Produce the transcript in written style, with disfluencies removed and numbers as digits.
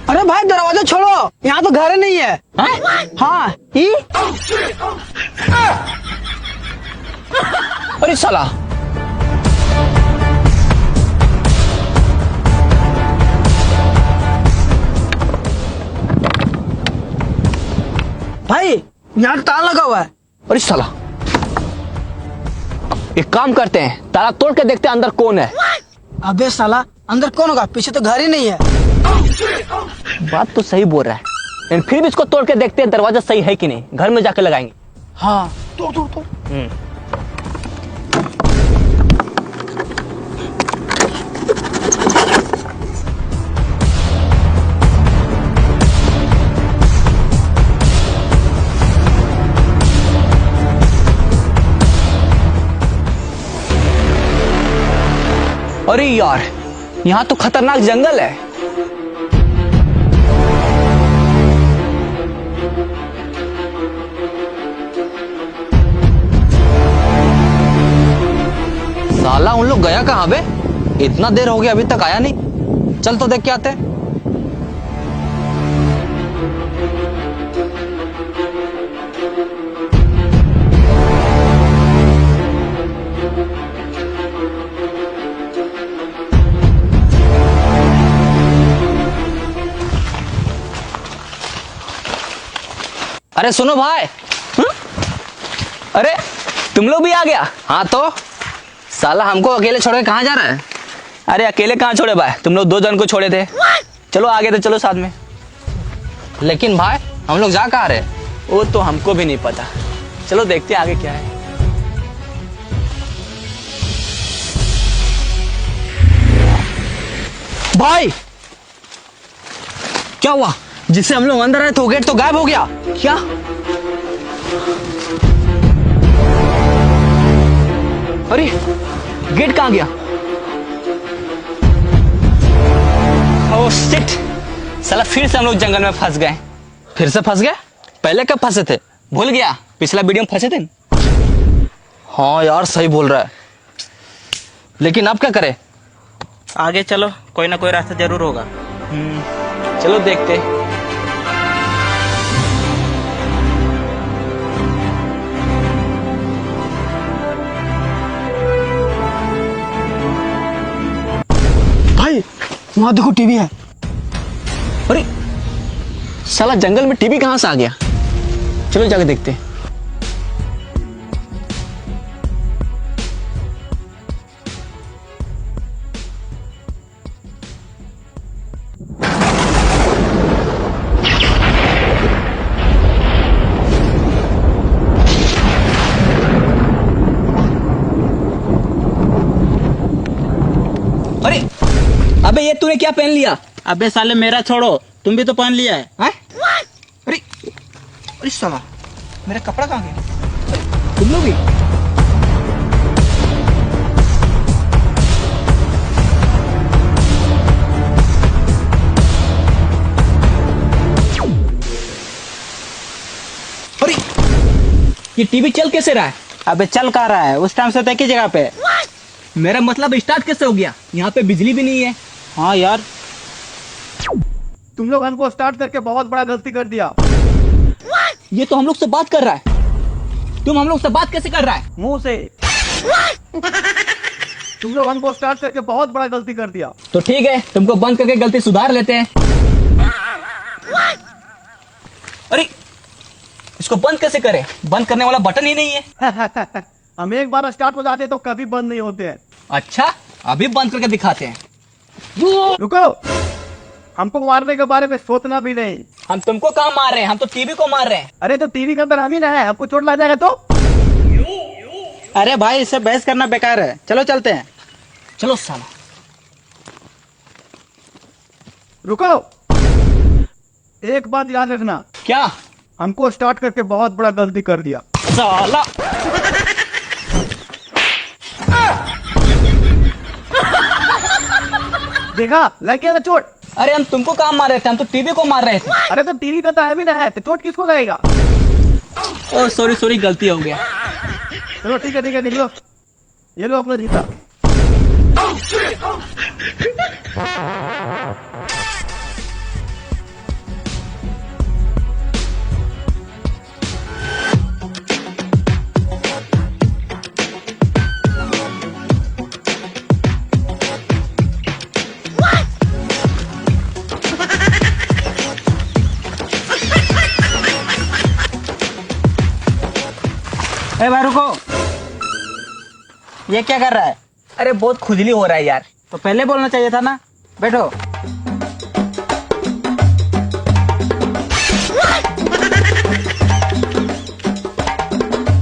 अरे भाई दरवाजा छोड़ो, यहाँ तो घर नहीं है। हाँ अरे साला, भाई यहाँ ताला लगा हुआ है। अरे साला, एक काम करते हैं, ताला तोड़ के देखते हैं अंदर कौन है। अबे साला, अंदर कौन होगा? पीछे तो घर ही नहीं है। बात तो सही बोल रहा है, लेकिन फिर भी इसको तोड़ के देखते हैं दरवाजा सही है कि नहीं। घर में जाके लगाएंगे। हाँ तोड़ तोड़ तोड़। अरे यार, यहाँ तो खतरनाक जंगल है। साला उन लोग गया कहाँ बे? इतना देर हो गया अभी तक आया नहीं। चल तो देख के आते हैं। अरे सुनो भाई। अरे तुम लोग भी आ गया? हाँ तो साला हमको अकेले छोड़ के कहाँ जा रहा है? अरे अकेले कहाँ छोड़े भाई, तुम लोग 2 जन को छोड़े थे। चलो आगे तो चलो साथ में। लेकिन भाई हम लोग जा कहाँ रहे? वो तो हमको भी नहीं पता। चलो देखते हैं आगे क्या है। भाई क्या हुआ? जिससे हम लोग अंदर आए तो गेट तो गायब हो गया क्या? अरे गेट कहाँ गया? ओह शिट, साला फिर से हम लोग जंगल में फंस गए। फिर से फंस गए? पहले कब फंसे थे? भूल गया? पिछला वीडियो में फंसे थे। हाँ यार सही बोल रहा है, लेकिन अब क्या करें? आगे चलो, कोई ना कोई रास्ता जरूर होगा। चलो देखते। भाई वहाँ देखो टीवी है। अरे साला जंगल में टीवी कहाँ से आ गया? चलो जाके देखते हैं। अरे अबे ये तूने क्या पहन लिया? अबे साले मेरा छोड़ो, तुम भी तो पहन लिया है। हैं? अरे अरे साला, मेरा कपड़ा कहाँ गया? तुम लोग भी? अरे ये टीवी चल कैसे रहा है? अबे चल कहाँ रहा है? उस टाइम से एक ही जगह पे। मेरा मतलब स्टार्ट कैसे हो गया? यहाँ पे बिजली भी नहीं है। हाँ यार, तुम लोग हमको स्टार्ट करके बहुत बड़ा गलती कर दिया। ये तो हम लोग से बात कर रहा है। तुम हम लोग से बात कैसे कर रहा है? मुंह से। तुम लोग हमको स्टार्ट करके बहुत बड़ा गलती कर दिया। तो ठीक है, तुमको बंद करके गलती सुधार लेते हैं। अरे इसको बंद कैसे करें? बंद करने वाला बटन ही नहीं है। हम एक बार स्टार्ट हो जाते तो कभी बंद नहीं होते हैं। अच्छा अभी बंद करके दिखाते हैं। रुको, हमको मारने के बारे में सोचना भी नहीं। हम तुमको कहाँ मार रहे हैं? हम तो टीवी को मार रहे हैं। अरे तो टीवी के अंदर हम ही ना है, हमको चोट लग जाएगा तो। अरे भाई इससे बहस करना बेकार है, चलो चलते हैं। चलो साला। रुको, एक बात याद रखना, क्या? हमको स्टार्ट करके बहुत बड़ा गलती कर दिया। साला देखा, लग गया ना चोट। अरे हम तुमको कहाँ मार रहे थे? हम तो टीवी को मार रहे थे। अरे तो टीवी का तो है भी ना है, तो चोट किसको लगेगा? ओ सॉरी सॉरी, गलती हो गया। चलो ठीक है निकलो, ये लो अपना जीता। ए भाई रुको, ये क्या कर रहा है? अरे बहुत खुजली हो रहा है यार। तो पहले बोलना चाहिए था ना। बैठो।